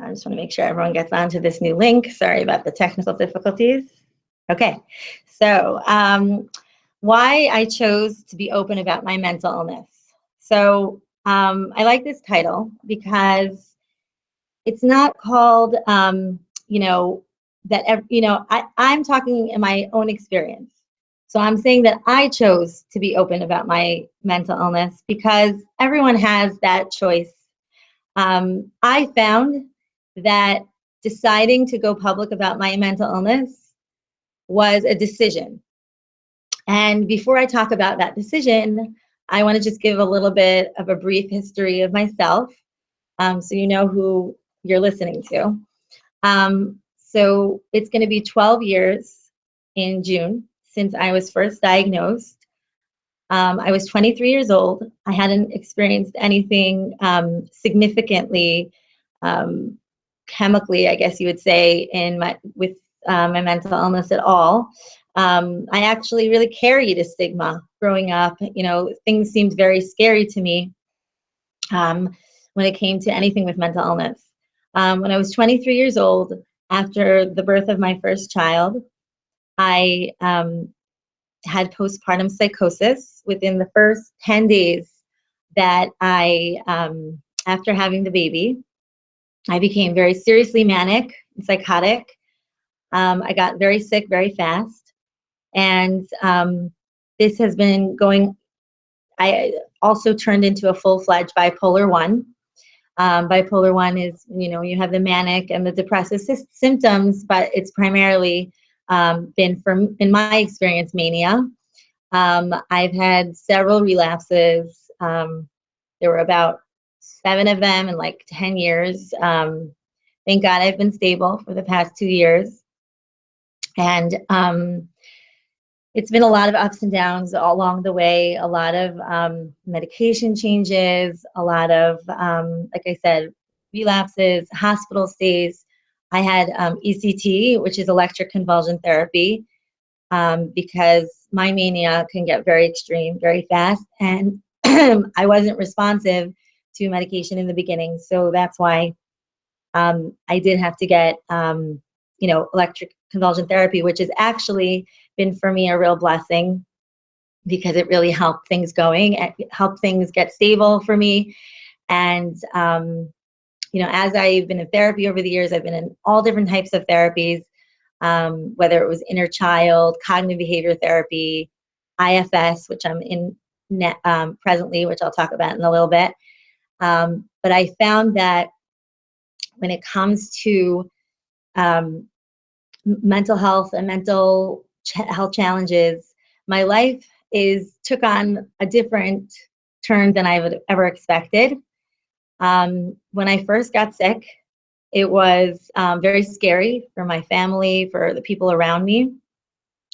I just want to make sure everyone gets onto this new link. Sorry about the technical difficulties. Okay, so why I chose to be open about my mental illness. So I like this title because it's not called, I'm talking in my own experience. So I'm saying that I chose to be open about my mental illness because everyone has that choice. I found that deciding to go public about my mental illness was a decision. And before I talk about that decision, I want to just give a little bit of a brief history of myself, so you know who you're listening to. So it's going to be 12 years in June since I was first diagnosed. I was 23 years old. I hadn't experienced anything significantly chemically, I guess you would say, with my mental illness at all. I actually really carried a stigma growing up. Things seemed very scary to me when it came to anything with mental illness. When I was 23 years old, after the birth of my first child, I had postpartum psychosis. Within the first 10 days that after having the baby, I became very seriously manic and psychotic. I got very sick very fast. And this has been going, I also turned into a full-fledged bipolar 1. Bipolar 1 is, you have the manic and the depressive symptoms, but it's primarily been, in my experience, mania. I've had several relapses. There were about 7 of them in like 10 years. Thank God I've been stable for the past 2 years. And it's been a lot of ups and downs all along the way, a lot of medication changes, a lot of, like I said, relapses, hospital stays. I had ECT, which is electric convulsion therapy, because my mania can get very extreme very fast, and I wasn't responsive to medication in the beginning. So that's why I did have to get, electric convulsion therapy, which has actually been for me a real blessing because it really helped things going, it helped things get stable for me. And, as I've been in therapy over the years, I've been in all different types of therapies, whether it was inner child, cognitive behavior therapy, IFS, which I'm in presently, which I'll talk about in a little bit. But I found that when it comes to mental health and mental health challenges, my life took on a different turn than I would ever expected. When I first got sick, it was very scary for my family, for the people around me.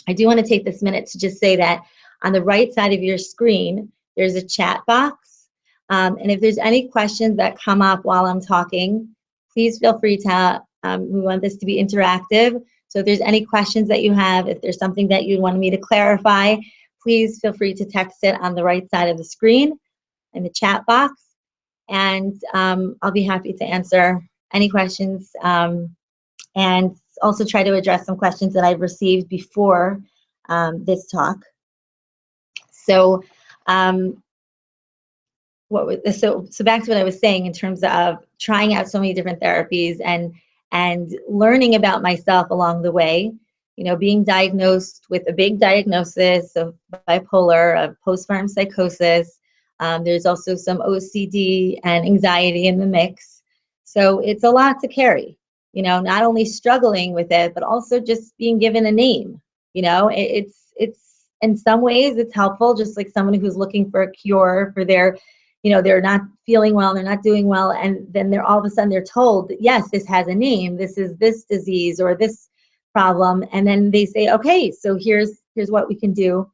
I do want to take this minute to just say that on the right side of your screen, there's a chat box. And if there's any questions that come up while I'm talking, please feel free to, we want this to be interactive. So if there's any questions that you have, if there's something that you want me to clarify, please feel free to text it on the right side of the screen in the chat box. And I'll be happy to answer any questions, and also try to address some questions that I've received before this talk. So so back to what I was saying in terms of trying out so many different therapies and learning about myself along the way, being diagnosed with a big diagnosis of bipolar, of postpartum psychosis. There's also some OCD and anxiety in the mix. So it's a lot to carry, not only struggling with it, but also just being given a name. It's in some ways it's helpful, just like someone who's looking for a cure for their, they're not feeling well, they're not doing well, and then they're all of a sudden they're told, yes, this has a name, this is this disease or this problem, and then they say, okay, so here's what we can do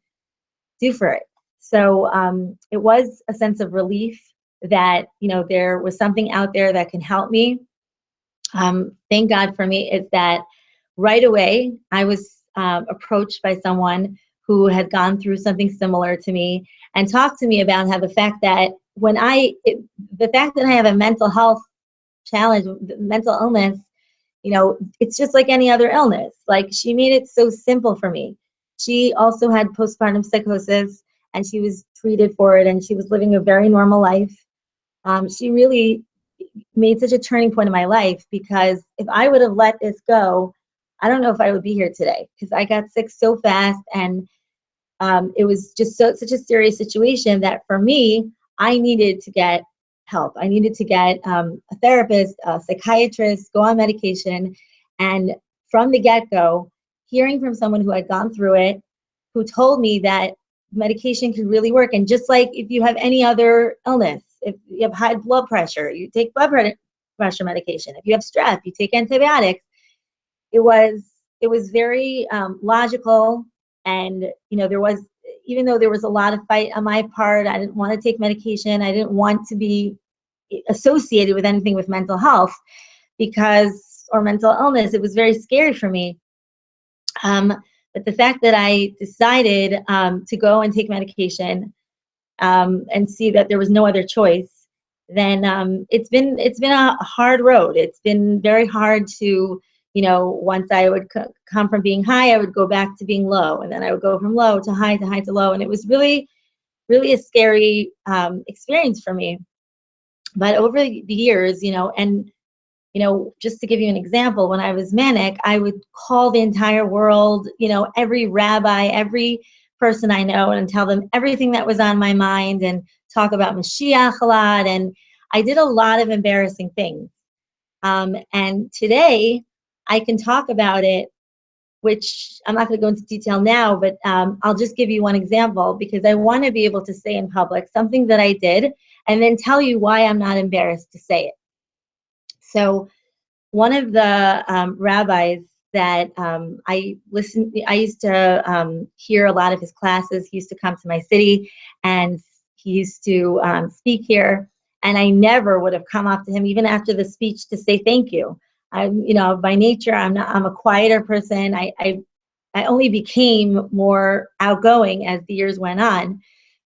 for it. So it was a sense of relief that, there was something out there that can help me. Thank God for me is that right away I was approached by someone who had gone through something similar to me and talked to me about how the fact that I have a mental health challenge, mental illness, it's just like any other illness. Like, she made it so simple for me. She also had postpartum psychosis, and she was treated for it, and she was living a very normal life. She really made such a turning point in my life, because if I would have let this go, I don't know if I would be here today, because I got sick so fast, and it was just such a serious situation that for me, I needed to get help. I needed to get a therapist, a psychiatrist, go on medication. And from the get-go, hearing from someone who had gone through it, who told me that medication could really work. And just like if you have any other illness, if you have high blood pressure, you take blood pressure medication. If you have strep, you take antibiotics. It was very logical. And there was, even though there was a lot of fight on my part, I didn't want to take medication. I didn't want to be associated with anything with mental health or mental illness. It was very scary for me. But the fact that I decided to go and take medication, and see that there was no other choice, then it's been a hard road. It's been very hard to, once I would come from being high, I would go back to being low, and then I would go from low to high to high to low, and it was really, really a scary experience for me. But over the years, and just to give you an example, when I was manic, I would call the entire world, every rabbi, every person I know, and tell them everything that was on my mind, and talk about Mashiach a lot. And I did a lot of embarrassing things. And today I can talk about it, which I'm not going to go into detail now, but I'll just give you one example, because I want to be able to say in public something that I did, and then tell you why I'm not embarrassed to say it. So one of the rabbis that I used to hear a lot of his classes. He used to come to my city, and he used to speak here. And I never would have come up to him, even after the speech, to say thank you. By nature, I'm a quieter person. I only became more outgoing as the years went on.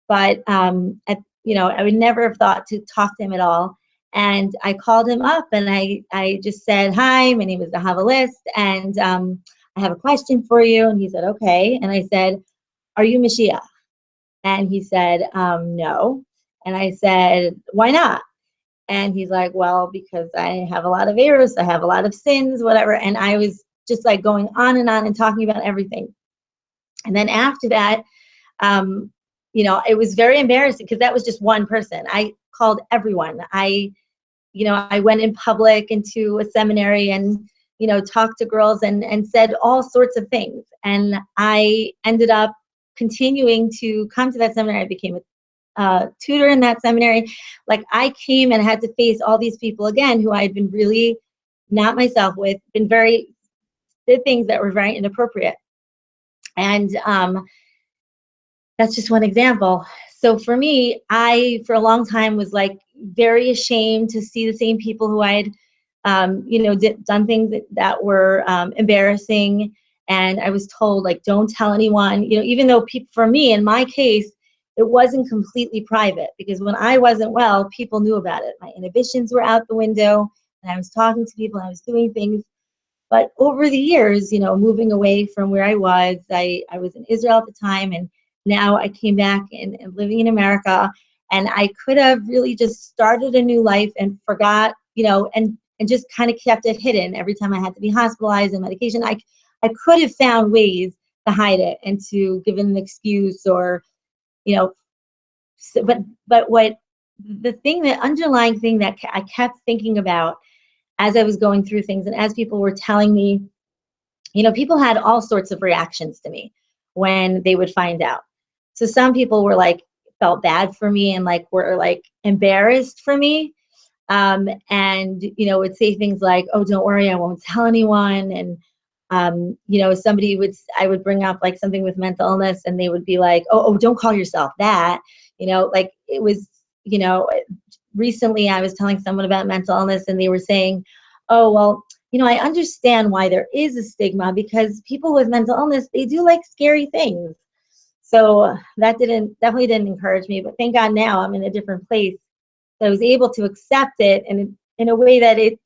But I would never have thought to talk to him at all. And I called him up, and I just said, "Hi, my name is Zahava List, and I have a question for you." And he said, "Okay." And I said, "Are you Mashiach?" And he said, "No." And I said, "Why not?" And he's like, "Well, because I have a lot of errors, I have a lot of sins, whatever." And I was just like going on and talking about everything. And then after that, it was very embarrassing, because that was just one person. I called everyone. I went in public into a seminary and, talked to girls and said all sorts of things. And I ended up continuing to come to that seminary. I became a tutor in that seminary. Like, I came and had to face all these people again who I had been really not myself with, did things that were very inappropriate. And that's just one example. So for me, I, for a long time, was like very ashamed to see the same people who I had, done things that were embarrassing. And I was told, like, don't tell anyone, even though for me, in my case, it wasn't completely private, because when I wasn't well, people knew about it. My inhibitions were out the window, and I was talking to people, and I was doing things. But over the years, moving away from where I was in Israel at the time, and now I came back and living in America, and I could have really just started a new life and forgot, and just kind of kept it hidden every time I had to be hospitalized and medication. I could have found ways to hide it and to give an excuse, or, but what the underlying thing that I kept thinking about as I was going through things, and as people were telling me, people had all sorts of reactions to me when they would find out. So some people were like, felt bad for me, and like were like embarrassed for me, and would say things like, "Oh, don't worry, I won't tell anyone." And I would bring up like something with mental illness, and they would be like, "Oh, don't call yourself that." Like it was, recently I was telling someone about mental illness, and they were saying, "Oh, well, I understand why there is a stigma, because people with mental illness, they do like scary things." So that definitely didn't encourage me, but thank God now I'm in a different place. So I was able to accept it, and in a way that it,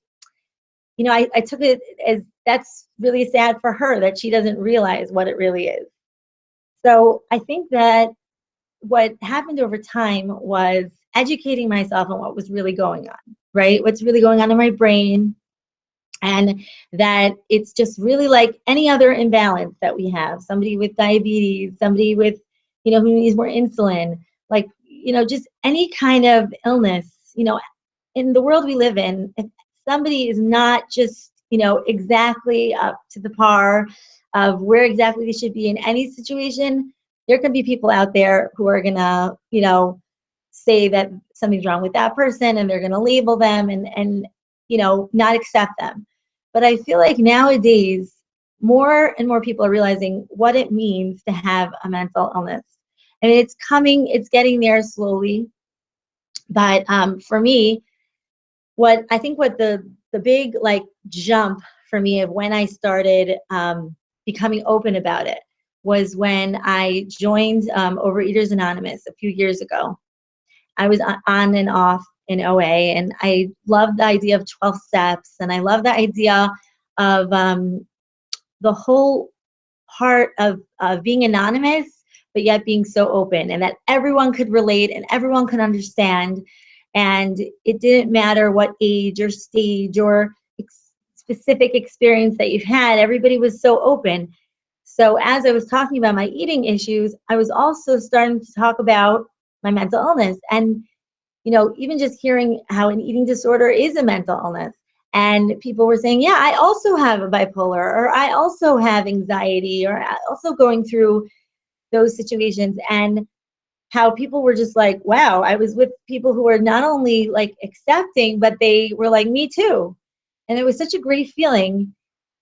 I took it as that's really sad for her that she doesn't realize what it really is. So I think that what happened over time was educating myself on what was really going on, right? What's really going on in my brain, and that it's just really like any other imbalance that we have. Somebody with diabetes, somebody with, who needs more insulin, like, just any kind of illness, in the world we live in, if somebody is not just, exactly up to the par of where exactly they should be in any situation, there can be people out there who are gonna, say that something's wrong with that person, and they're gonna label them and not accept them. But I feel like nowadays, more and more people are realizing what it means to have a mental illness. I mean, it's getting there slowly. But for me, what the big like jump for me of when I started becoming open about it was when I joined Overeaters Anonymous a few years ago. I was on and off in OA, and I love the idea of 12 steps, and I love the idea of the whole part of being anonymous, but yet being so open, and that everyone could relate and everyone could understand. And it didn't matter what age or stage or specific experience that you've had, everybody was so open. So as I was talking about my eating issues, I was also starting to talk about my mental illness. And, even just hearing how an eating disorder is a mental illness. And people were saying, yeah, I also have a bipolar, or I also have anxiety, or also going through those situations. And how people were just like, wow, I was with people who were not only like accepting, but they were like, me too. And it was such a great feeling.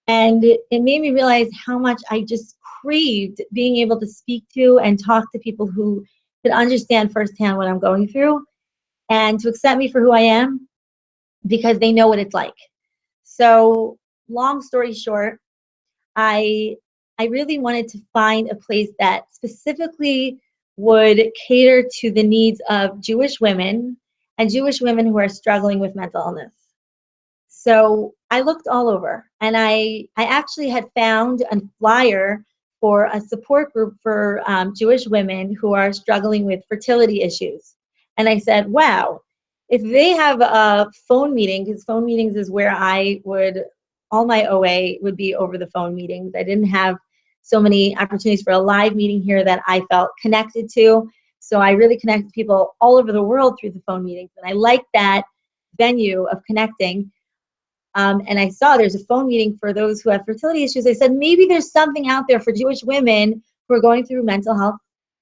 And it made me realize how much I just craved being able to speak to and talk to people who could understand firsthand what I'm going through, and to accept me for who I am, because they know what it's like. So long story short, I really wanted to find a place that specifically would cater to the needs of Jewish women, and Jewish women who are struggling with mental illness. So I looked all over, and I actually had found a flyer for a support group for Jewish women who are struggling with fertility issues. And I said, wow, if they have a phone meeting, because phone meetings is where all my OA would be over the phone meetings. I didn't have so many opportunities for a live meeting here that I felt connected to. So I really connected people all over the world through the phone meetings. And I liked that venue of connecting. And I saw there's a phone meeting for those who have fertility issues. I said, maybe there's something out there for Jewish women who are going through mental health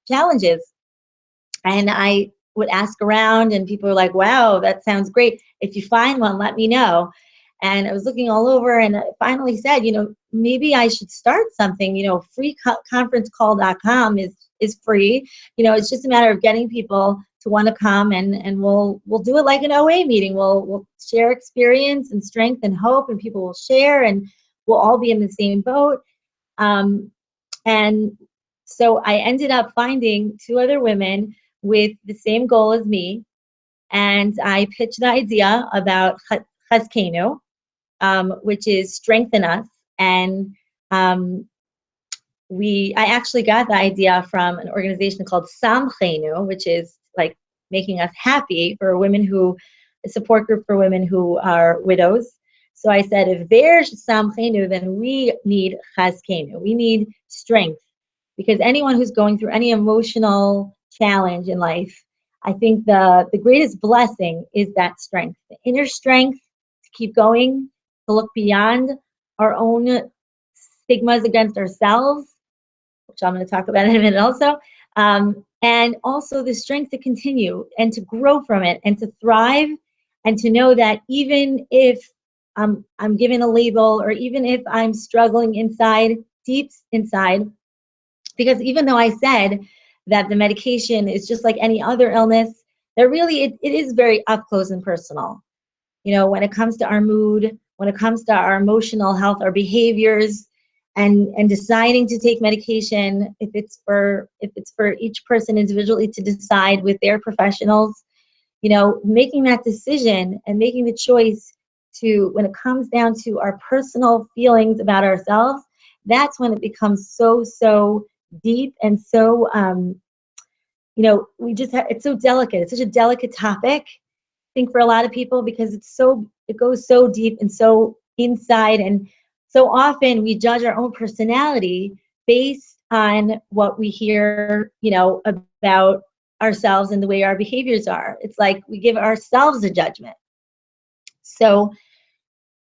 challenges. And I would ask around, and people were like, wow, that sounds great. If you find one, let me know. And I was looking all over, and I finally said, maybe I should start something. Freeconferencecall.com is free. It's just a matter of getting people to want to come, and we'll do it like an OA meeting. We'll share experience and strength and hope, and people will share, and we'll all be in the same boat. And so I ended up finding 2 other women with the same goal as me, and I pitched the idea about Chazkeinu, which is strengthen us. And I actually got the idea from an organization called Chazkeinu, which is like making us happy, for women a support group for women who are widows. So I said, if there's Chazkeinu, then we need Chazkeinu. We need strength, because anyone who's going through any emotional challenge in life, I think the greatest blessing is that strength, the inner strength to keep going, to look beyond our own stigmas against ourselves, which I'm going to talk about in a minute also, and also the strength to continue and to grow from it and to thrive, and to know that even if I'm given a label, or even if I'm struggling inside, deep inside, because even though I said that the medication is just like any other illness, that really it is very up close and personal. When it comes to our mood, when it comes to our emotional health, our behaviors, and deciding to take medication, if it's for each person individually to decide with their professionals, making that decision and making the choice to, when it comes down to our personal feelings about ourselves, that's when it becomes so deep and so, it's so delicate. It's such a delicate topic, I think, for a lot of people, because it goes so deep and so inside. And so often we judge our own personality based on what we hear, about ourselves and the way our behaviors are. It's like we give ourselves a judgment. So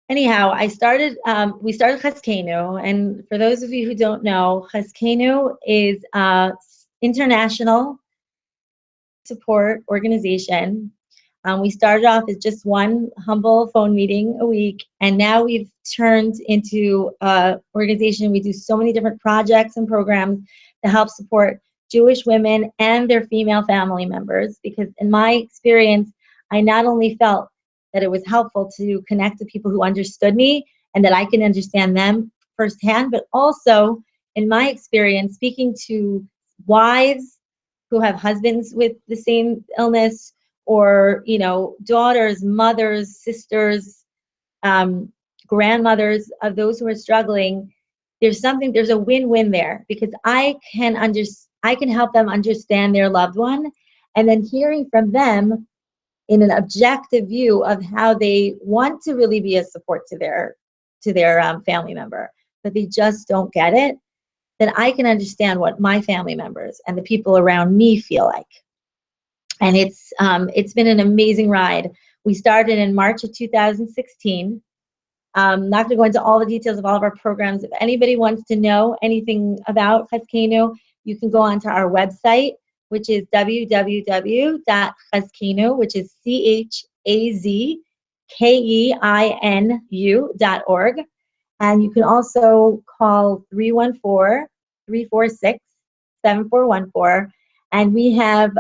anyhow, we started Chazkeinu, and for those of you who don't know, Chazkeinu is international support organization. We started off as just one humble phone meeting a week, and now we've turned into an organization. We do so many different projects and programs to help support Jewish women and their female family members, because in my experience, I not only felt that it was helpful to connect to people who understood me and that I can understand them firsthand, but also in my experience, speaking to wives who have husbands with the same illness, or daughters, mothers, sisters, grandmothers of those who are struggling. There's a win-win there, because I can help them understand their loved one, and then hearing from them in an objective view of how they want to really be a support to their family member, but they just don't get it. Then I can understand what my family members and the people around me feel like. And it's been an amazing ride. We started in March of 2016. Not going to go into all the details of all of our programs. If anybody wants to know anything about Chazkeinu, you can go onto our website, which is www.chazkeinu, which is CHAZKEINU.org. And you can also call 314-346-7414. And we have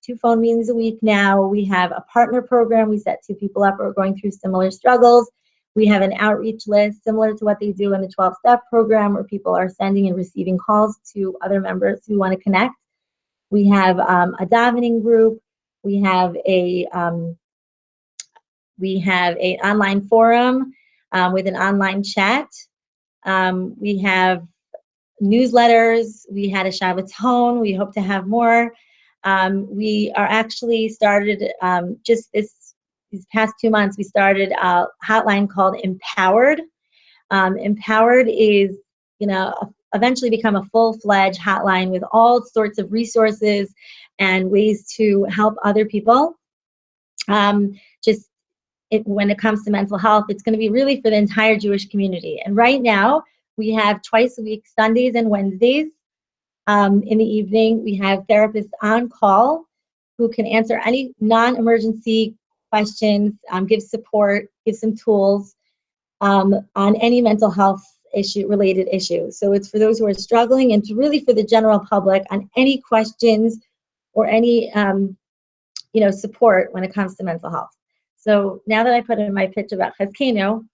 2 phone meetings a week now. We have a partner program. We set 2 people up who are going through similar struggles. We have an outreach list similar to what they do in the 12-step program, where people are sending and receiving calls to other members who want to connect. We have a davening group. We have an online forum with an online chat. We have newsletters. We had a Shabbaton. We hope to have more. We are actually started just these past 2 months. We started a hotline called Empowered. Empowered is eventually become a full-fledged hotline with all sorts of resources and ways to help other people. When it comes to mental health, it's going to be really for the entire Jewish community. And right now, we have twice a week, Sundays and Wednesdays. In the evening, we have therapists on call who can answer any non-emergency questions, give support, give some tools on any mental health related issue. So it's for those who are struggling, and it's really for the general public on any questions or any support when it comes to mental health. So now that I put in my pitch about Chazkeinu,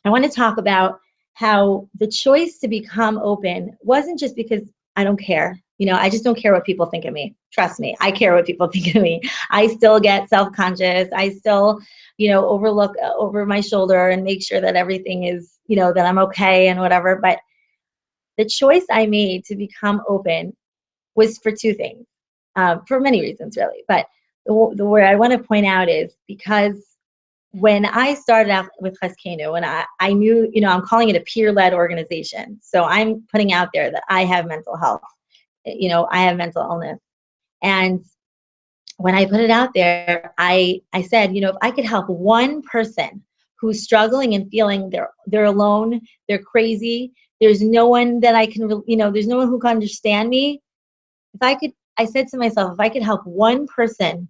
I want to talk about how the choice to become open wasn't just because I don't care. I just don't care what people think of me. Trust me, I care what people think of me. I still get self-conscious. I still, overlook over my shoulder and make sure that everything is, that I'm okay and whatever. But the choice I made to become open was for 2 things, for many reasons, really. But the word I want to point out is because when I started out with Chazkeinu, and I knew, I'm calling it a peer-led organization. So I'm putting out there that I have mental health, I have mental illness. And when I put it out there, I said, if I could help one person who's struggling and feeling they're alone, they're crazy, there's no one that I can, there's no one who can understand me. I said to myself, if I could help one person,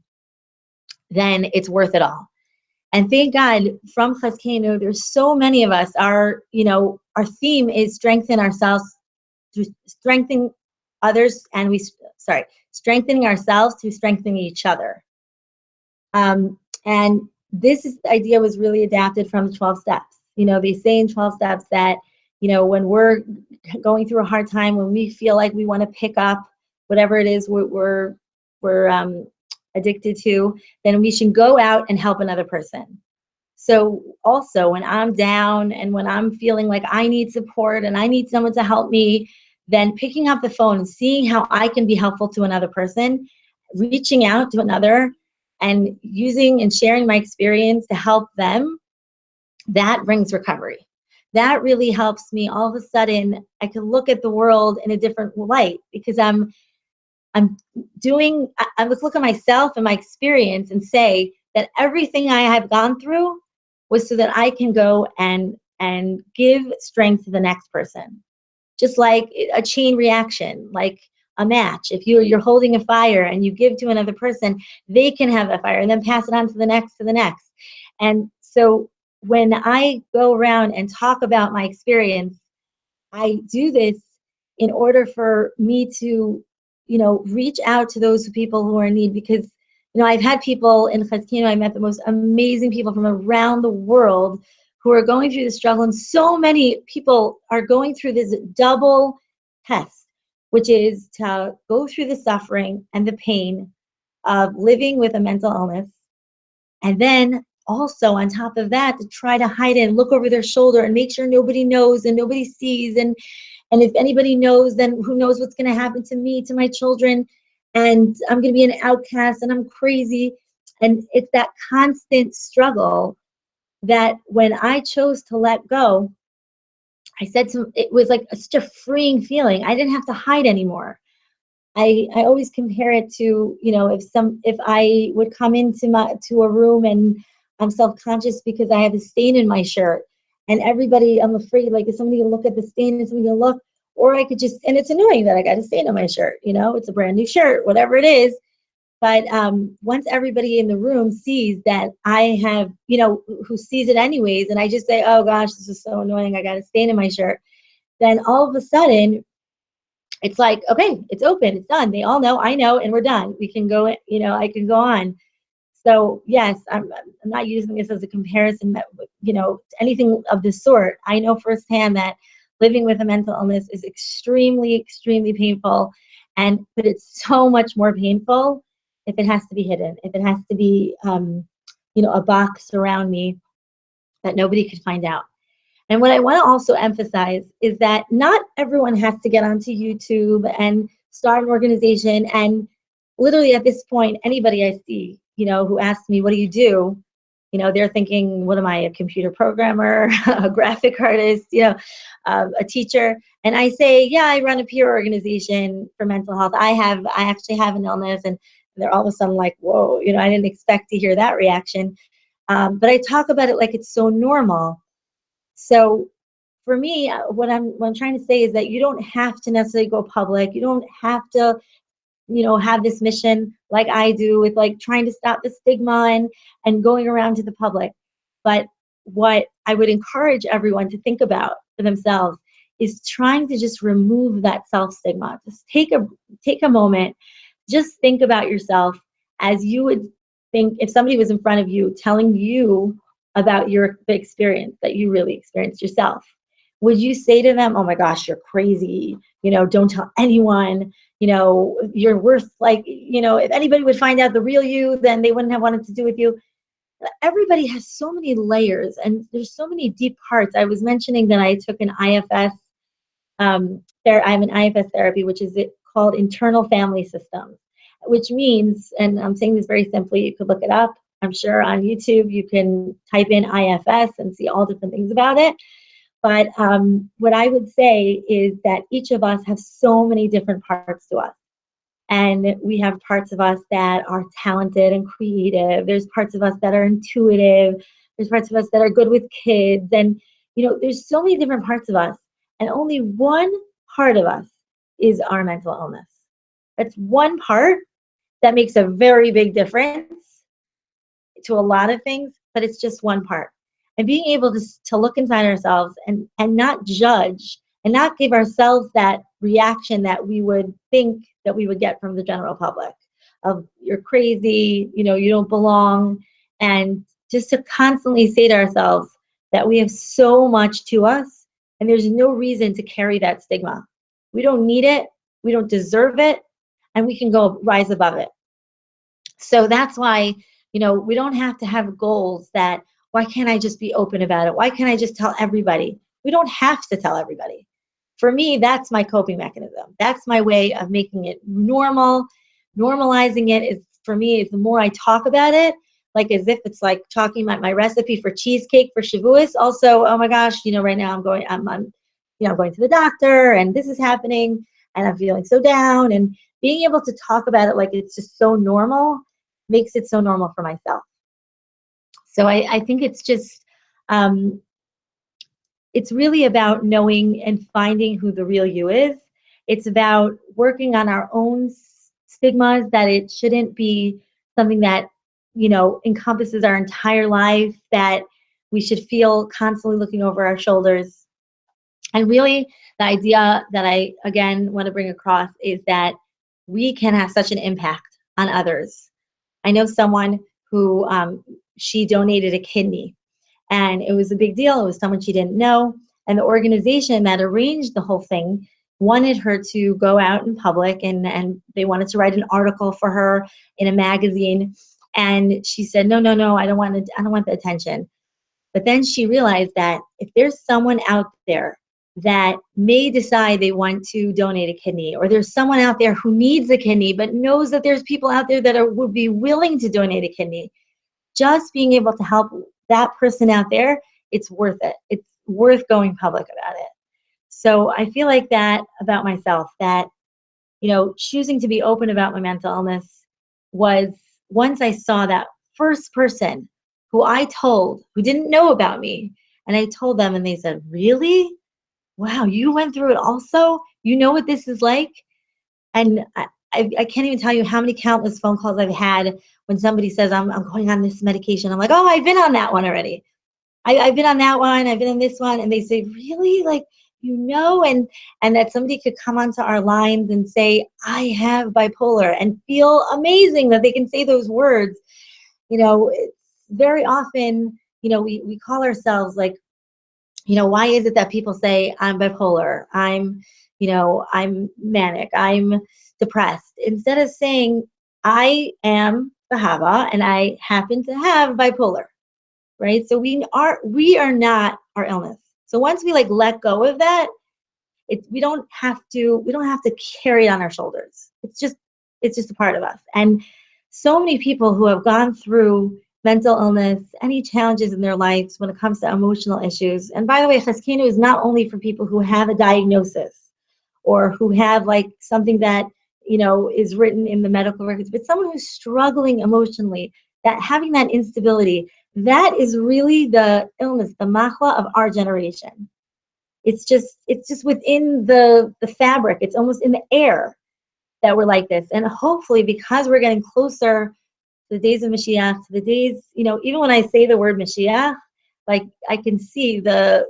then it's worth it all. And thank God, from Chazkeinu, there's so many of us. Our theme is strengthen ourselves through strengthening others, and strengthening ourselves through strengthening each other. And this idea was really adapted from the 12 steps. They say in 12 steps that, when we're going through a hard time, when we feel like we want to pick up whatever it is we're addicted to, then we should go out and help another person. So also when I'm down and when I'm feeling like I need support and I need someone to help me, then picking up the phone and seeing how I can be helpful to another person, reaching out to another and using and sharing my experience to help them, that brings recovery. That really helps me. All of a sudden, I can look at the world in a different light because I'm doing, I would look at myself and my experience and say that everything I have gone through was so that I can go and give strength to the next person. Just like a chain reaction, like a match. If you're holding a fire and you give to another person, they can have that fire and then pass it on to the next, to the next. And so when I go around and talk about my experience, I do this in order for me to, reach out to those people who are in need, because, I've had people in Chazkeinu, I met the most amazing people from around the world who are going through this struggle. And so many people are going through this double test, which is to go through the suffering and the pain of living with a mental illness. And then also on top of that, to try to hide it and look over their shoulder and make sure nobody knows and nobody sees. And if anybody knows, then who knows what's going to happen to me, to my children. And I'm going to be an outcast and I'm crazy. And it's that constant struggle that when I chose to let go, it was like such a freeing feeling. I didn't have to hide anymore. I always compare it to, if I would come to a room and I'm self-conscious because I have a stain in my shirt, and I'm afraid, like, is somebody gonna look at the stain, is somebody gonna look? Or I could and it's annoying that I got a stain on my shirt, it's a brand new shirt, whatever it is. But once everybody in the room sees that I have, who sees it anyways, and I just say, oh gosh, this is so annoying, I got a stain in my shirt, then all of a sudden, it's like, okay, it's open, it's done. They all know, I know, and we're done. We can go, I can go on. So yes, I'm not using this as a comparison, anything of this sort. I know firsthand that living with a mental illness is extremely, extremely painful, but it's so much more painful if it has to be hidden, if it has to be, a box around me that nobody could find out. And what I want to also emphasize is that not everyone has to get onto YouTube and start an organization. And literally at this point, anybody I see, who asks me, what do you do? They're thinking, what am I, a computer programmer, a graphic artist, a teacher? And I say, yeah, I run a peer organization for mental health. I actually have an illness. And they're all of a sudden like, whoa, I didn't expect to hear that reaction. But I talk about it like it's so normal. So for me, what I'm trying to say is that you don't have to necessarily go public. You don't have to, have this mission like I do with like trying to stop the stigma and going around to the public. But what I would encourage everyone to think about for themselves is trying to just remove that self-stigma. Just take a moment, just think about yourself as you would think if somebody was in front of you telling you about the experience that you really experienced yourself. Would you say to them, oh my gosh, you're crazy, don't tell anyone, you're worth, like, if anybody would find out the real you, then they wouldn't have wanted to do with you. Everybody has so many layers and there's so many deep parts. I was mentioning that I took an IFS, I have an IFS therapy, which is called internal family systems, which means, and I'm saying this very simply, you could look it up. I'm sure on YouTube you can type in IFS and see all different things about it. But what I would say is that each of us have so many different parts to us. And we have parts of us that are talented and creative. There's parts of us that are intuitive. There's parts of us that are good with kids. And, there's so many different parts of us. And only one part of us is our mental illness. That's one part that makes a very big difference to a lot of things, but it's just one part. And being able to look inside ourselves and not judge and not give ourselves that reaction that we would think that we would get from the general public of you're crazy, you don't belong. And just to constantly say to ourselves that we have so much to us and there's no reason to carry that stigma. We don't need it. We don't deserve it. And we can go rise above it. So that's why, we don't have to have goals that, why can't I just be open about it? Why can't I just tell everybody? We don't have to tell everybody. For me, that's my coping mechanism. That's my way of making it normal. Normalizing it is, for me, is the more I talk about it, like as if it's like talking about my recipe for cheesecake for Shavuos. Also, oh my gosh, right now I'm going to the doctor and this is happening and I'm feeling so down, and being able to talk about it like it's just so normal makes it so normal for myself. So I think um, it's really about knowing and finding who the real you is. It's about working on our own stigmas, that it shouldn't be something that, encompasses our entire life, that we should feel constantly looking over our shoulders. And really, the idea that I, again, want to bring across is that we can have such an impact on others. I know someone who, she donated a kidney, and it was a big deal. It was someone she didn't know. And the organization that arranged the whole thing wanted her to go out in public, and they wanted to write an article for her in a magazine. And she said, no, no, no, I don't want the attention. But then she realized that if there's someone out there that may decide they want to donate a kidney, or there's someone out there who needs a kidney but knows that there's people out there that would be willing to donate a kidney, just being able to help that person out there, it's worth it. It's worth going public about it. So I feel like that about myself, that, choosing to be open about my mental illness was, once I saw that first person who I told, who didn't know about me, and I told them and they said, really? Wow, you went through it also? You know what this is like? And I can't even tell you how many countless phone calls I've had when somebody says, I'm going on this medication. I'm like, oh, I've been on that one already. I've been on that one. I've been on this one. And they say, really? Like, and that somebody could come onto our lines and say, I have bipolar, and feel amazing that they can say those words. It's very often, we call ourselves like, why is it that people say I'm bipolar, I'm manic, I'm depressed, instead of saying I am Zahava and I happen to have bipolar, right? So we are not our illness. So once we like let go of that, we don't have to carry it on our shoulders. It's just a part of us. And so many people who have gone through mental illness, any challenges in their lives when it comes to emotional issues. And by the way, Chazkeinu is not only for people who have a diagnosis or who have like something that, is written in the medical records, but someone who's struggling emotionally, that having that instability, that is really the illness, the machla of our generation. It's just within the fabric. It's almost in the air that we're like this. And hopefully, because we're getting closer to the days of Mashiach, to the days, even when I say the word Mashiach, like I can see the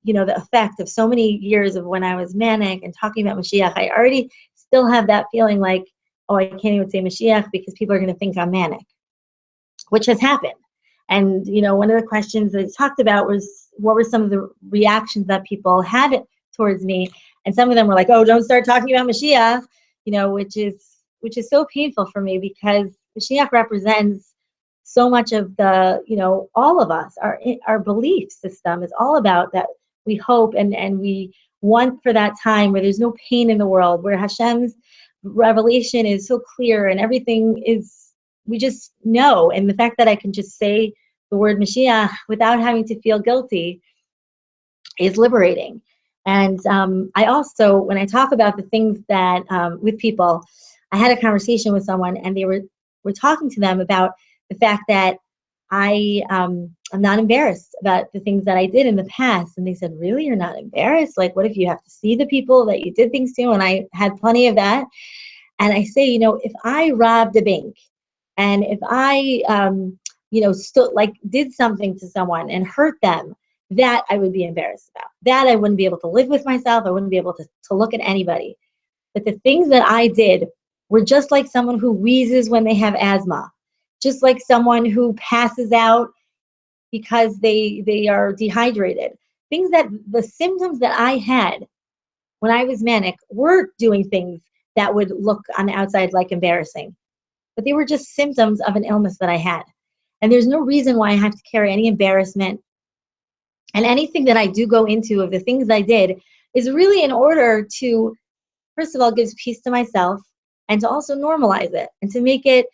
effect of so many years of when I was manic and talking about Mashiach. I already still have that feeling like, oh, I can't even say Mashiach because people are going to think I'm manic, which has happened. And, one of the questions that I talked about was, what were some of the reactions that people had towards me? And some of them were like, oh, don't start talking about Mashiach, which is so painful for me, because Mashiach represents so much of the, all of us, our belief system is all about that. We hope and we want for that time where there's no pain in the world, where Hashem's revelation is so clear and everything is, we just know. And the fact that I can just say the word Mashiach without having to feel guilty is liberating. And I also, when I talk about the things that with people, I had a conversation with someone, and they were talking to them about the fact that I'm not embarrassed about the things that I did in the past. And they said, really, you're not embarrassed? Like, what if you have to see the people that you did things to? And I had plenty of that. And I say, if I robbed a bank, and if I, did something to someone and hurt them, that I would be embarrassed about. That I wouldn't be able to live with myself. I wouldn't be able to look at anybody. But the things that I did were just like someone who wheezes when they have asthma, just like someone who passes out because they are dehydrated. Things that the symptoms that I had when I was manic were doing things that would look on the outside like embarrassing. but they were just symptoms of an illness that I had. And there's no reason why I have to carry any embarrassment. And anything that I do go into of the things I did is really in order to, first of all, gives peace to myself, and to also normalize it and to make it,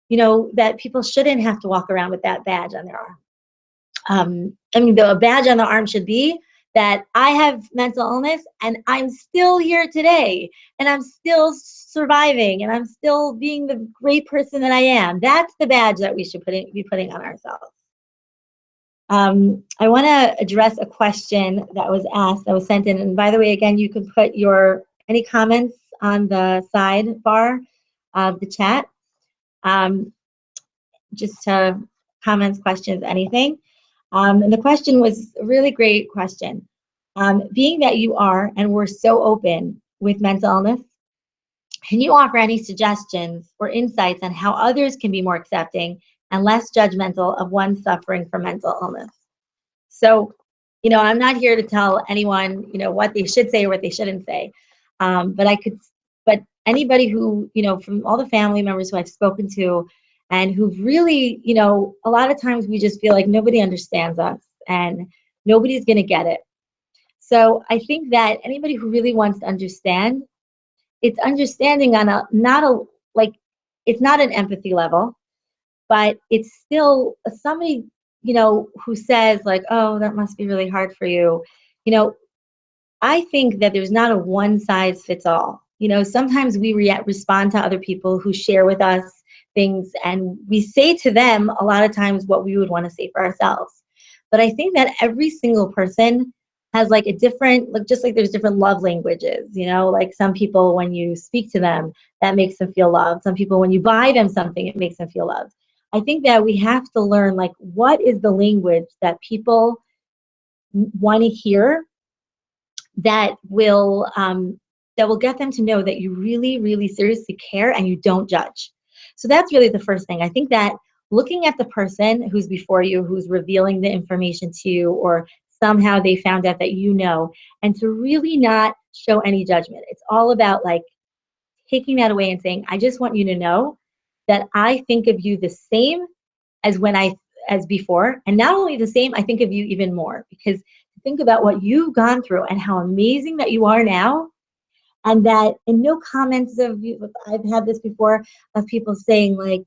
that people shouldn't have to walk around with that badge on their arm. The badge on the arm should be that I have mental illness and I'm still here today and I'm still surviving and I'm still being the great person that I am. That's the badge that we should be putting on ourselves. I want to address a question that was asked, that was sent in. And by the way, again, you can put any comments on the sidebar of the chat. Just to comments, questions, anything. And the question was a really great question. Being that you are, and we're so open with mental illness, can you offer any suggestions or insights on how others can be more accepting and less judgmental of one suffering from mental illness? So, I'm not here to tell anyone, what they should say or what they shouldn't say. But anybody who, from all the family members who I've spoken to and who've really, a lot of times we just feel like nobody understands us and nobody's going to get it. So I think that anybody who really wants to understand, it's understanding on it's not an empathy level, but it's still somebody, who says like, oh, that must be really hard for you. I think that there's not a one size fits all. Sometimes we respond to other people who share with us things, and we say to them a lot of times what we would want to say for ourselves. But I think that every single person has like a different, just like there's different love languages, like some people, when you speak to them, that makes them feel loved. Some people, when you buy them something, it makes them feel loved. I think that we have to learn, like, what is the language that people want to hear that will get them to know that you really, really seriously care and you don't judge. So that's really the first thing. I think that looking at the person who's before you, who's revealing the information to you, or somehow they found out that and to really not show any judgment. It's all about like taking that away and saying, I just want you to know that I think of you the same as as before. And not only the same, I think of you even more, because think about what you've gone through and how amazing that you are now. And that in no comments of you, I've had this before, of people saying like,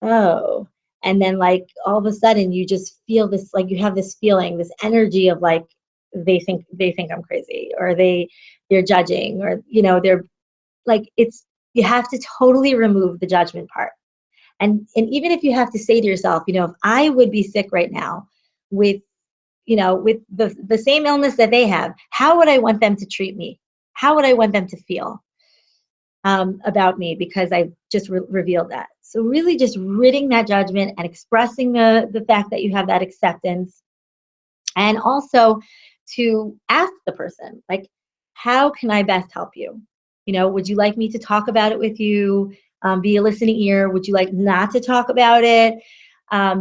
oh, and then like all of a sudden you just feel this, like you have this feeling, this energy of like, they think I'm crazy, or they're judging, or, they're like, you have to totally remove the judgment part. And even if you have to say to yourself, if I would be sick right now with the same illness that they have, how would I want them to treat me? How would I want them to feel about me, because I just revealed that? So really just ridding that judgment and expressing the fact that you have that acceptance. And also to ask the person, like, how can I best help you? Would you like me to talk about it with you? Be a listening ear? Would you like not to talk about it? I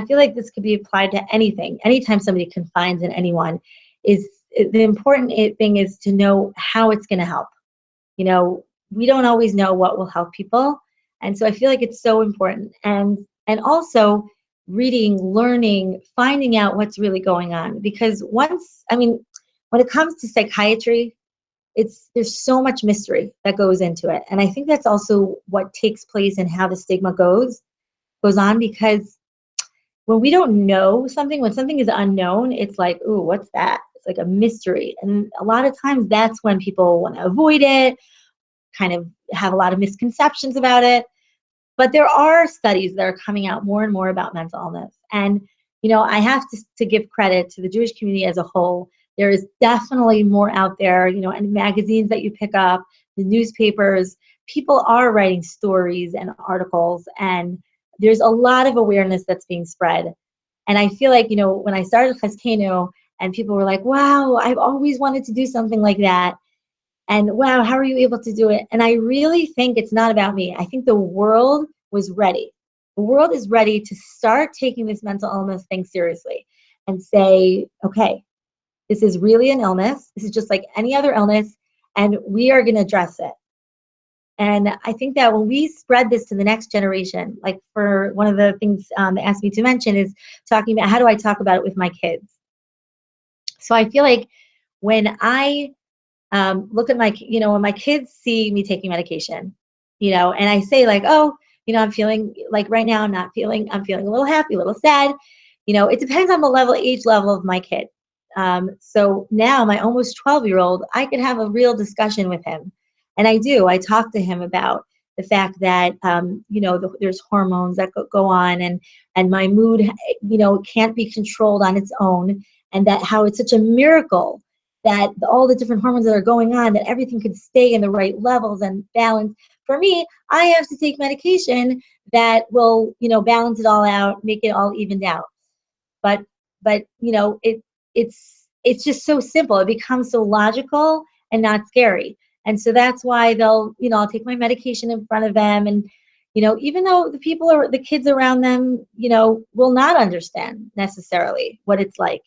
feel like this could be applied to anything. Anytime somebody confides in anyone, the important thing is to know how it's going to help. We don't always know what will help people. And so I feel like it's so important. And also reading, learning, finding out what's really going on. Because when it comes to psychiatry, there's so much mystery that goes into it. And I think that's also what takes place in how the stigma goes on, because when we don't know something, when something is unknown, it's like, ooh, what's that? It's like a mystery. And a lot of times that's when people want to avoid it, kind of have a lot of misconceptions about it. But there are studies that are coming out more and more about mental illness. And, I have to give credit to the Jewish community as a whole. There is definitely more out there, and magazines that you pick up, the newspapers, people are writing stories and articles, and there's a lot of awareness that's being spread. And I feel like, when I started Chazkeinu and people were like, wow, I've always wanted to do something like that. And wow, how are you able to do it? And I really think it's not about me. I think the world was ready. The world is ready to start taking this mental illness thing seriously and say, okay, this is really an illness. This is just like any other illness, and we are going to address it. And I think that when we spread this to the next generation, like for one of the things they asked me to mention is talking about how do I talk about it with my kids. So I feel like when I look at my, when my kids see me taking medication, and I say like, oh, I'm feeling like right now I'm feeling a little happy, a little sad. It depends on the age level of my kid. So now my almost 12-year-old, I could have a real discussion with him. And I do. I talk to him about the fact that, there's hormones that go on and my mood, can't be controlled on its own. And that how it's such a miracle that all the different hormones that are going on, that everything could stay in the right levels and balance. For me, I have to take medication that will, balance it all out, make it all evened out. But it's just so simple. It becomes so logical and not scary. And so that's why I'll take my medication in front of them. And, even though the kids around them, will not understand necessarily what it's like.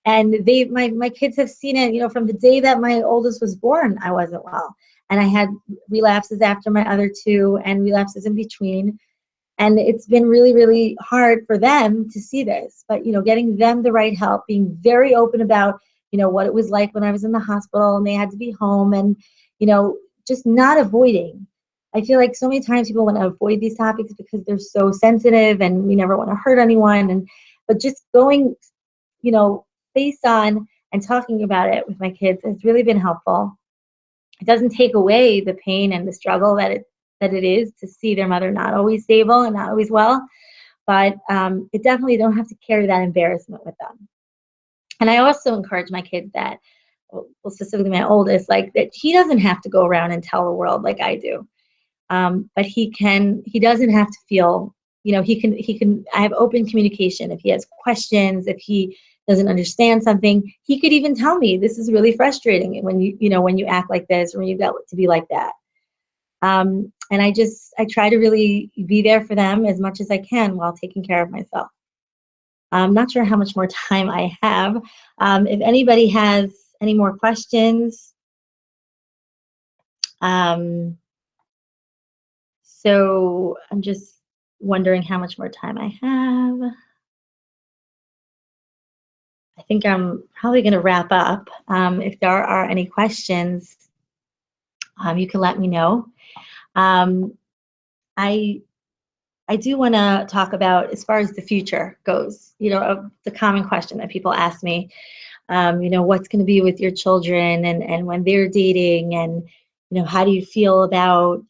And my kids have seen it, from the day that my oldest was born, I wasn't well. And I had relapses after my other two and relapses in between. And it's been really, really hard for them to see this. But, getting them the right help, being very open about, what it was like when I was in the hospital and they had to be home and, just not avoiding. I feel like so many times people want to avoid these topics because they're so sensitive and we never want to hurt anyone. But just going, face on and talking about it with my kids has really been helpful. It doesn't take away the pain and the struggle that it is to see their mother not always stable and not always well, but it definitely don't have to carry that embarrassment with them. And I also encourage my kids that, well, specifically my oldest, like that he doesn't have to go around and tell the world like I do, but he doesn't have to feel, I have open communication. If he has questions, if he doesn't understand something, he could even tell me, this is really frustrating when you act like this or when you got to be like that. And I try to really be there for them as much as I can while taking care of myself. I'm not sure how much more time I have. If anybody has any more questions. So I'm just wondering how much more time I have. I think I'm probably going to wrap up. If there are any questions, you can let me know. I do want to talk about, as far as the future goes, the common question that people ask me, what's going to be with your children and when they're dating, and, how do you feel about,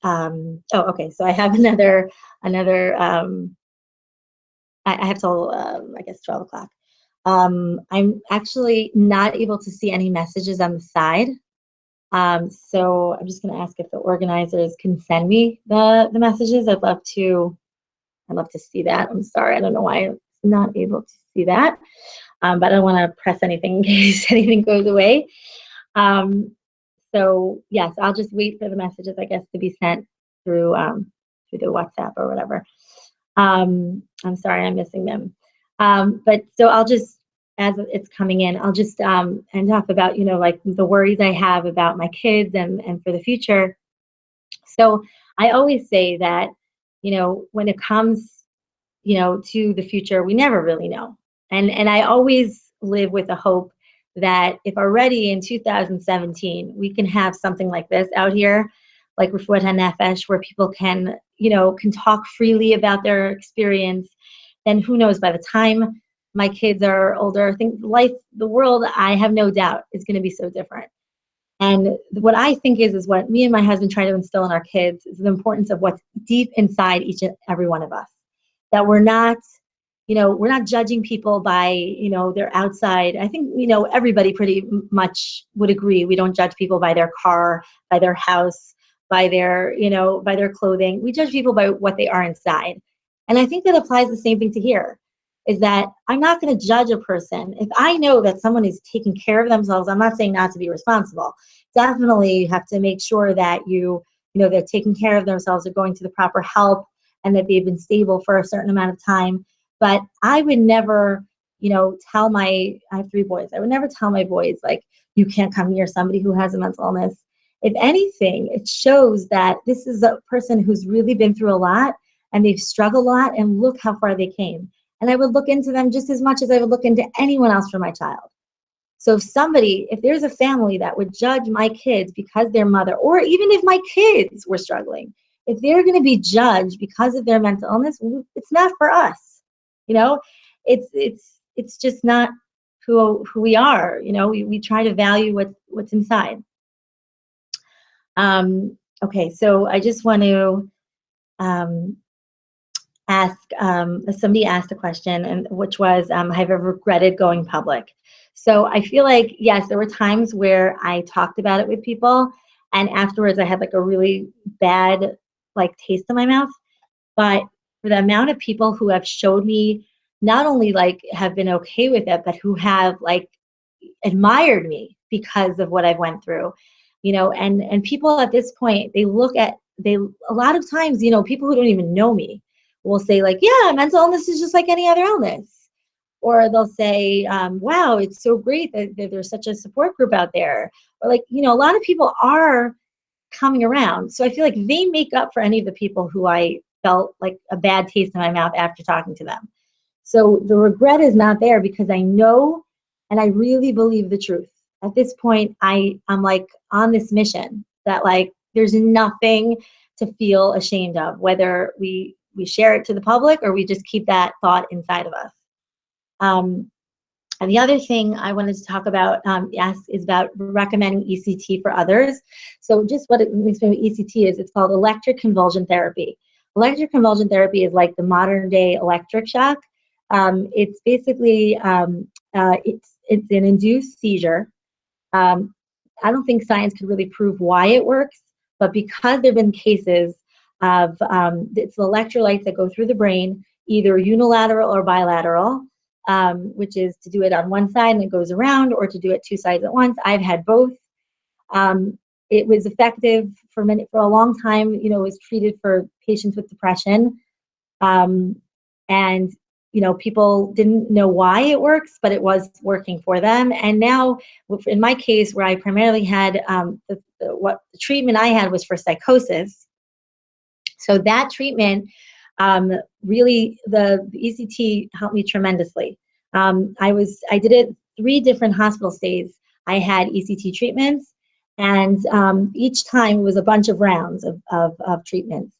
okay. So I have another, I have till, I guess 12 o'clock. I'm actually not able to see any messages on the side. So I'm just going to ask if the organizers can send me the messages. I'd love to see that. I'm sorry, I don't know why I'm not able to see that, but I don't want to press anything in case anything goes away. So yes, I'll just wait for the messages, I guess, to be sent through the WhatsApp or whatever. I'm sorry, I'm missing them. But so I'll just, as it's coming in, I'll just and talk about, like the worries I have about my kids and for the future. So I always say that, when it comes, to the future, we never really know. And I always live with the hope that if already in 2017 we can have something like this out here, like Refuat Hanefesh, where people can talk freely about their experience, then who knows, by the time my kids are older, I think the world, I have no doubt, is going to be so different. And what I think is what me and my husband try to instill in our kids is the importance of what's deep inside each and every one of us. That we're not judging people by, their outside. I think, everybody pretty much would agree. We don't judge people by their car, by their house, by their, by their clothing. We judge people by what they are inside. And I think that applies the same thing to here, is that I'm not going to judge a person. If I know that someone is taking care of themselves, I'm not saying not to be responsible. Definitely you have to make sure that they're taking care of themselves, they're going to the proper help, and that they've been stable for a certain amount of time. But I would never, tell I have 3 boys. I would never tell my boys, like, you can't come near somebody who has a mental illness. If anything, it shows that this is a person who's really been through a lot and they've struggled a lot, and look how far they came. And I would look into them just as much as I would look into anyone else for my child. So if there's a family that would judge my kids because their mother, or even if my kids were struggling, if they're going to be judged because of their mental illness, it's not for us. It's just not who we are. We try to value what's inside. Okay, so I just want to ask, somebody asked a question, and which was, have I ever regretted going public? So I feel like, yes, there were times where I talked about it with people, and afterwards I had like a really bad taste in my mouth. But for the amount of people who have showed me, not only have been okay with it, but who have admired me because of what I've went through, and people at this point, a lot of times, people who don't even know me will say yeah, mental illness is just like any other illness. Or they'll say, wow, it's so great that there's such a support group out there. Or a lot of people are coming around. So I feel like they make up for any of the people who I felt like a bad taste in my mouth after talking to them. So the regret is not there, because I know and I really believe the truth. At this point, I'm on this mission that there's nothing to feel ashamed of, whether we share it to the public or we just keep that thought inside of us. And the other thing I wanted to talk about is about recommending ECT for others. So just what ECT is, it's called electric convulsion therapy. Electric convulsion therapy is like the modern day electric shock. It's basically, it's an induced seizure. I don't think science could really prove why it works, but because there have been cases of, it's the electrolytes that go through the brain, either unilateral or bilateral, which is to do it on one side and it goes around, or to do it two sides at once. I've had both. It was effective for a long time. It was treated for patients with depression. And people didn't know why it works, but it was working for them. And now, in my case, where I primarily had the treatment I had was for psychosis. So that treatment, really, the ECT helped me tremendously. I did it 3 different hospital stays. I had ECT treatments, and each time was a bunch of rounds of treatments.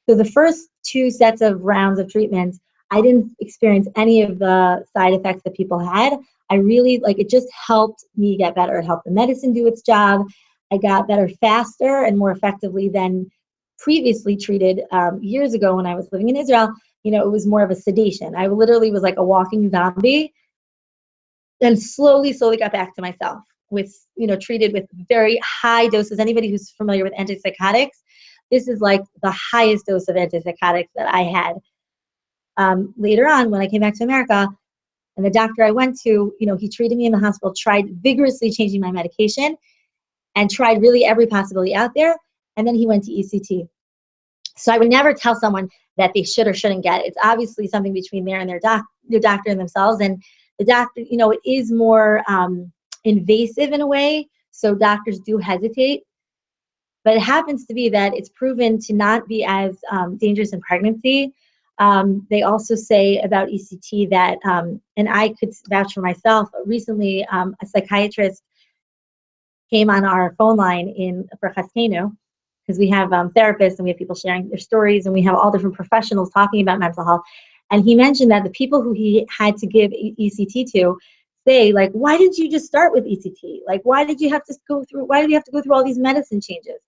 So the first 2 sets of rounds of treatments, I didn't experience any of the side effects that people had. I really, it just helped me get better. It helped the medicine do its job. I got better faster and more effectively than previously treated years ago when I was living in Israel. It was more of a sedation. I literally was like a walking zombie, and slowly got back to myself with, treated with very high doses. Anybody who's familiar with antipsychotics, this is like the highest dose of antipsychotics that I had. Later on, when I came back to America, and the doctor I went to, he treated me in the hospital, tried vigorously changing my medication, and tried really every possibility out there. And then he went to ECT. So I would never tell someone that they should or shouldn't get it. It's obviously something between their doctor and themselves. And the doctor, it is more invasive in a way, so doctors do hesitate. But it happens to be that it's proven to not be as dangerous in pregnancy. They also say about ECT that, and I could vouch for myself, recently a psychiatrist came on our phone line for Chazkeinu, because we have therapists and we have people sharing their stories, and we have all different professionals talking about mental health. And he mentioned that the people who he had to give ECT to say, why didn't you just start with ECT? Why did you have to go through all these medicine changes?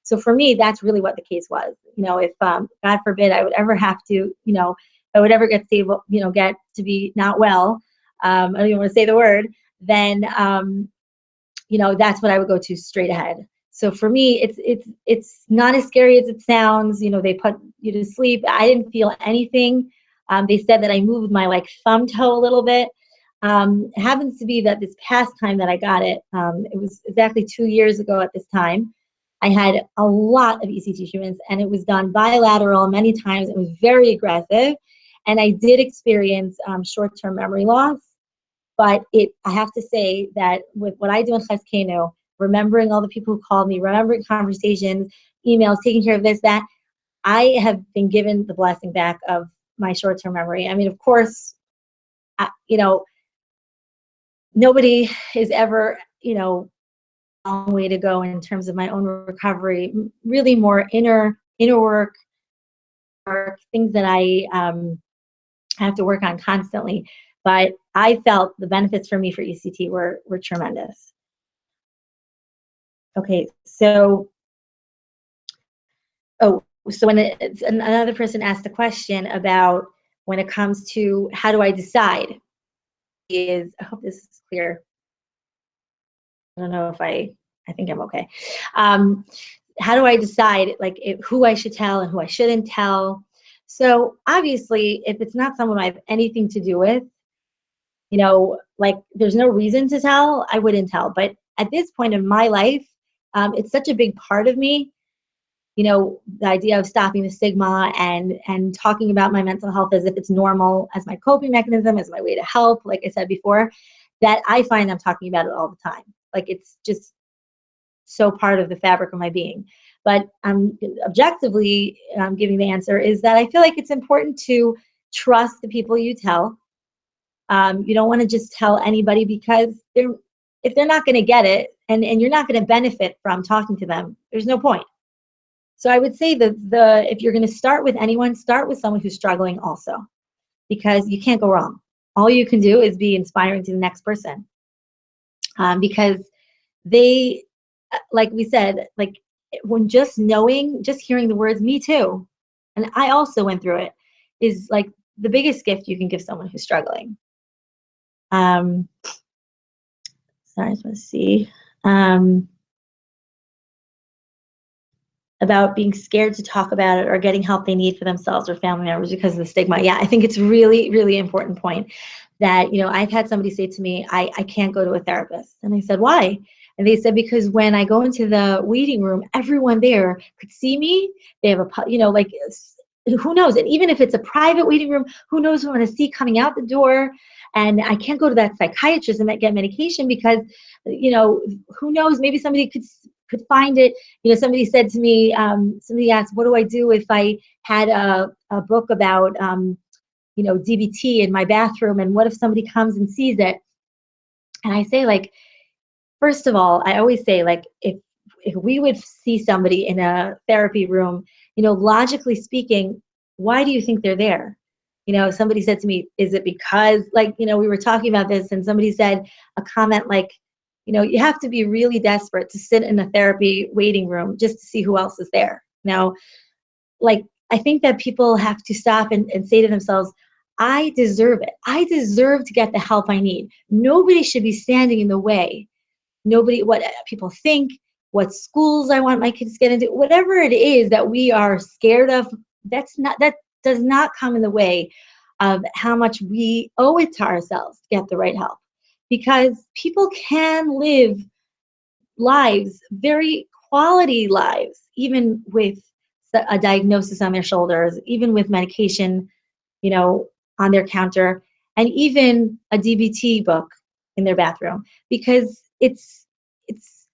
So for me, that's really what the case was. If God forbid I would ever have to, if I would ever get stable, get to be not well, I don't even want to say the word, then that's what I would go to straight ahead. So for me, it's not as scary as it sounds. They put you to sleep. I didn't feel anything. They said that I moved my thumb toe a little bit. It happens to be that this past time that I got it, it was exactly 2 years ago at this time. I had a lot of ECT treatments, and it was done bilateral many times. It was very aggressive, and I did experience short-term memory loss. But I have to say that with what I do in Chazkeinu, remembering all the people who called me, remembering conversations, emails, taking care of this, that. I have been given the blessing back of my short-term memory. I mean, of course, nobody is ever, a long way to go in terms of my own recovery. Really more inner work, things that I have to work on constantly. But I felt the benefits for me for ECT were tremendous. Okay, so when another person asked a question about when it comes to how do I decide, I hope this is clear. I don't know if I think I'm okay. How do I decide who I should tell and who I shouldn't tell? So obviously, if it's not someone I have anything to do with, there's no reason to tell, I wouldn't tell. But at this point in my life, it's such a big part of me, the idea of stopping the stigma and talking about my mental health as if it's normal, as my coping mechanism, as my way to help, like I said before, that I find I'm talking about it all the time. It's just so part of the fabric of my being. But objectively, giving the answer is that I feel like it's important to trust the people you tell. You don't want to just tell anybody because if they're not going to get it and you're not going to benefit from talking to them, there's no point. So I would say that if you're going to start with anyone, start with someone who's struggling also, because you can't go wrong. All you can do is be inspiring to the next person, because they, like we said, when just hearing the words "me too," and I also went through it, is the biggest gift you can give someone who's struggling. Sorry, I just want to see. About being scared to talk about it or getting help they need for themselves or family members because of the stigma. Yeah, I think it's really, really important point that, I've had somebody say to me, I can't go to a therapist. And I said, why? And they said, because when I go into the waiting room, everyone there could see me. They have who knows? And even if it's a private waiting room, who knows who I'm going to see coming out the door? And I can't go to that psychiatrist and get medication because, who knows? Maybe somebody could find it. Somebody said to me, somebody asked, what do I do if I had a book about, DBT in my bathroom, and what if somebody comes and sees it? And I say, first of all, I always say, if we would see somebody in a therapy room, logically speaking, why do you think they're there? Somebody said to me, is it because, we were talking about this, and somebody said a comment you have to be really desperate to sit in a therapy waiting room just to see who else is there. I think that people have to stop and say to themselves, I deserve it. I deserve to get the help I need. Nobody should be standing in the way. Nobody, what people think, what schools I want my kids to get into, whatever it is that we are scared of, that does not come in the way of how much we owe it to ourselves to get the right help. Because people can live lives, very quality lives, even with a diagnosis on their shoulders, even with medication, on their counter, and even a DBT book in their bathroom. Because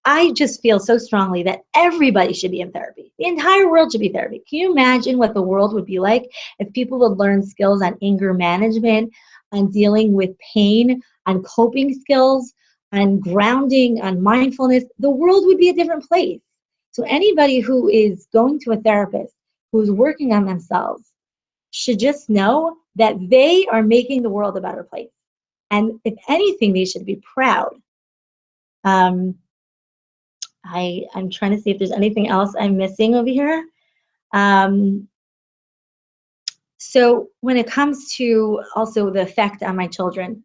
I just feel so strongly that everybody should be in therapy. The entire world should be therapy. Can you imagine what the world would be like if people would learn skills on anger management, on dealing with pain, on coping skills, on grounding, on mindfulness? The world would be a different place. So anybody who is going to a therapist, who's working on themselves, should just know that they are making the world a better place. And if anything, they should be proud. I'm trying to see if there's anything else I'm missing over here. So when it comes to also the effect on my children,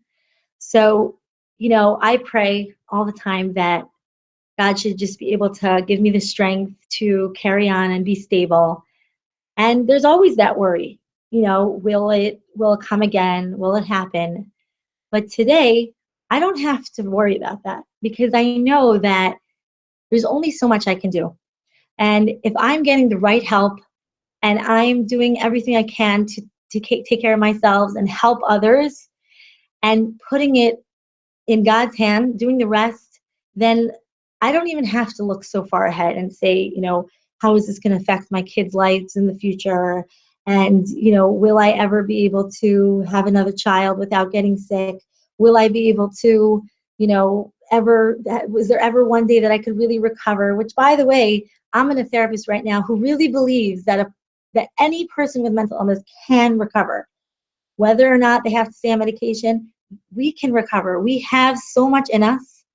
so, I pray all the time that God should just be able to give me the strength to carry on and be stable. And there's always that worry, will it come again? Will it happen? But today, I don't have to worry about that, because I know that there's only so much I can do. And if I'm getting the right help and I'm doing everything I can to take care of myself and help others and putting it in God's hand, doing the rest, then I don't even have to look so far ahead and say, how is this going to affect my kids' lives in the future? And, will I ever be able to have another child without getting sick? Will I be able to, was there ever one day that I could really recover? Which, by the way, I'm a therapist right now who really believes that that any person with mental illness can recover. Whether or not they have to stay on medication, we can recover. We have so much in us,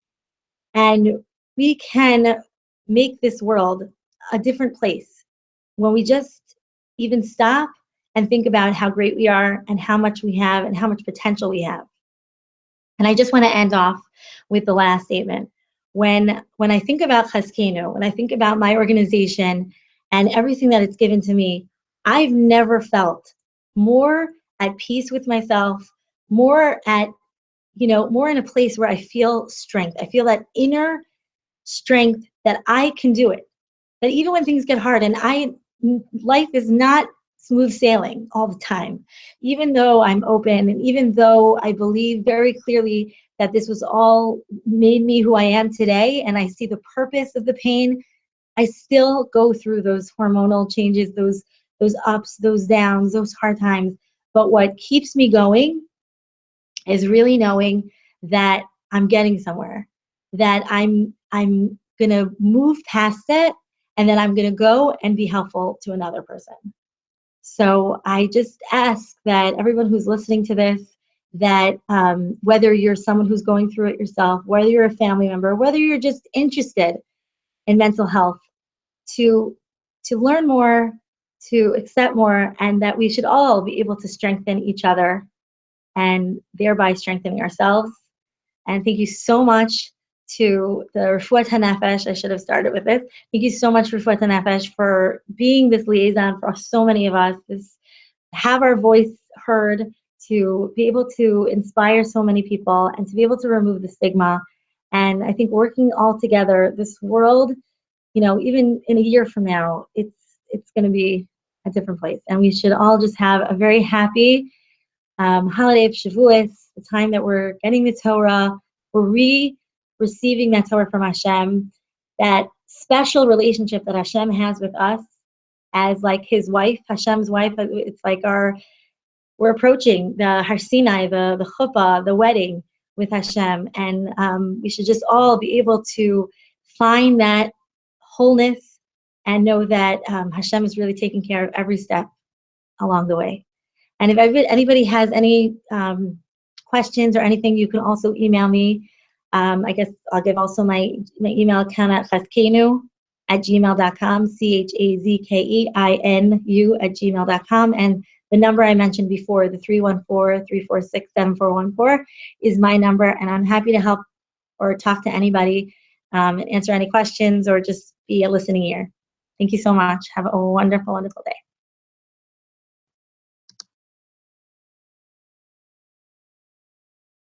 and we can make this world a different place when we just even stop and think about how great we are and how much we have and how much potential we have. And I just want to end off with the last statement. When I think about Chazkeinu, when I think about my organization and everything that it's given to me, I've never felt more at peace with myself, more in a place where I feel strength. I feel that inner strength that I can do it. That even when things get hard, and life is not smooth sailing all the time, even though I'm open and even though I believe very clearly that this was all made me who I am today, and I see the purpose of the pain, I still go through those hormonal changes, those ups, those downs, those hard times. But what keeps me going is really knowing that I'm getting somewhere, that I'm gonna move past it, and then I'm gonna go and be helpful to another person. So I just ask that everyone who's listening to this, that whether you're someone who's going through it yourself, whether you're a family member, whether you're just interested in mental health, to learn more, to accept more, and that we should all be able to strengthen each other and thereby strengthening ourselves. And thank you so much to the Refuat Hanefesh. I should have started with this. Thank you so much, Refuat Hanefesh, for being this liaison for so many of us, have our voice heard, to be able to inspire so many people, and to be able to remove the stigma. And I think working all together, this world, even in a year from now, it's going to be a different place. And we should all just have a very happy holiday of Shavuos, the time that we're getting the Torah, we're receiving that Torah from Hashem, that special relationship that Hashem has with us as like his wife, Hashem's wife. It's like we're approaching the Har Sinai, the chuppah, the wedding with Hashem, and we should just all be able to find that wholeness and know that Hashem is really taking care of every step along the way. And if anybody has any questions or anything, you can also email me. I guess I'll give also my email account at chazkeinu@gmail.com, chazkeinu@gmail.com. And the number I mentioned before, the 314-346-7414, is my number. And I'm happy to help or talk to anybody and answer any questions or just be a listening ear. Thank you so much. Have a wonderful, wonderful day.